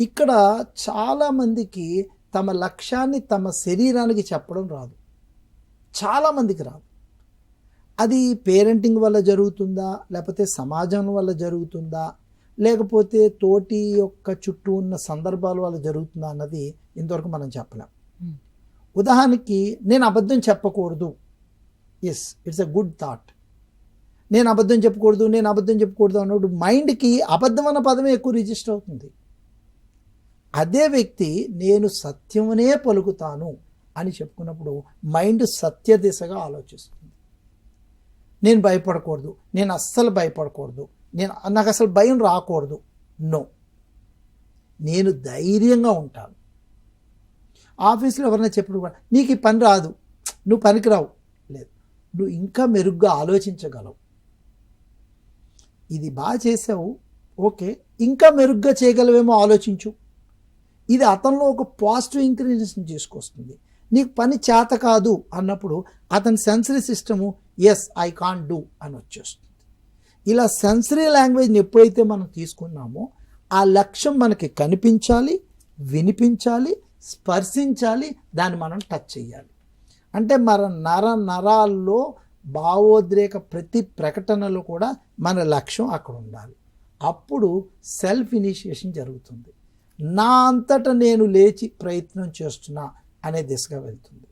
ఇక్కడ చాలామందికి తమ లక్ష్యాన్ని తమ శరీరానికి చెప్పడం రాదు. చాలామందికి రాదు. అది పేరెంటింగ్ వల్ల జరుగుతుందా, లేకపోతే సమాజం వల్ల జరుగుతుందా, లేకపోతే తోటి యొక్క చుట్టూ ఉన్న సందర్భాల వల్ల జరుగుతుందా అన్నది ఇంతవరకు మనం చెప్పలేం. ఉదాహరణకి నేను అబద్ధం చెప్పకూడదు. Yes, it's a good thought. నేను అబద్ధం చెప్పకూడదు అన్నప్పుడు మైండ్కి అబద్ధం అన్న పదమే ఎక్కువ రిజిస్టర్ అవుతుంది. అదే వ్యక్తి నేను సత్యమునే పలుకుతాను అని చెప్పుకున్నప్పుడు మైండ్ సత్య దిశగా ఆలోచిస్తుంది. నేను భయపడకూడదు, నేను అస్సలు భయపడకూడదు, నాకు అసలు భయం రాకూడదు. నో, నేను ధైర్యంగా ఉంటాను. ఆఫీస్లో ఎవరైనా చెప్పినప్పుడు కూడా నీకు ఈ పని రాదు, నువ్వు పనికిరావు. లేదు, నువ్వు ఇంకా మెరుగ్గా ఆలోచించగలవు. ఇది బాగా చేసావు, ఓకే, ఇంకా మెరుగ్గా చేయగలవేమో ఆలోచించు. ఇది అతనిలో ఒక పాజిటివ్ ఇంక్రీజెస్ని తీసుకొస్తుంది. నీకు పని చేత కాదు అన్నప్పుడు అతని sensory system yes I can't do అని వచ్చేస్తుంది. ఇలా సెన్సరీ లాంగ్వేజ్ని ఎప్పుడైతే మనం తీసుకున్నామో ఆ లక్ష్యం మనకి కనిపించాలి, వినిపించాలి, స్పర్శించాలి, దాన్ని మనం టచ్ చేయాలి. అంటే మన నరాల్లో భావోద్రేక ప్రతి ప్రకటనలో కూడా మన లక్ష్యం అక్కడ ఉండాలి. అప్పుడు సెల్ఫ్ ఇనిషియేషన్ జరుగుతుంది. నా అంతటా నేను లేచి ప్రయత్నం చేస్తున్నా అనే దిశగా వెళ్తుంది.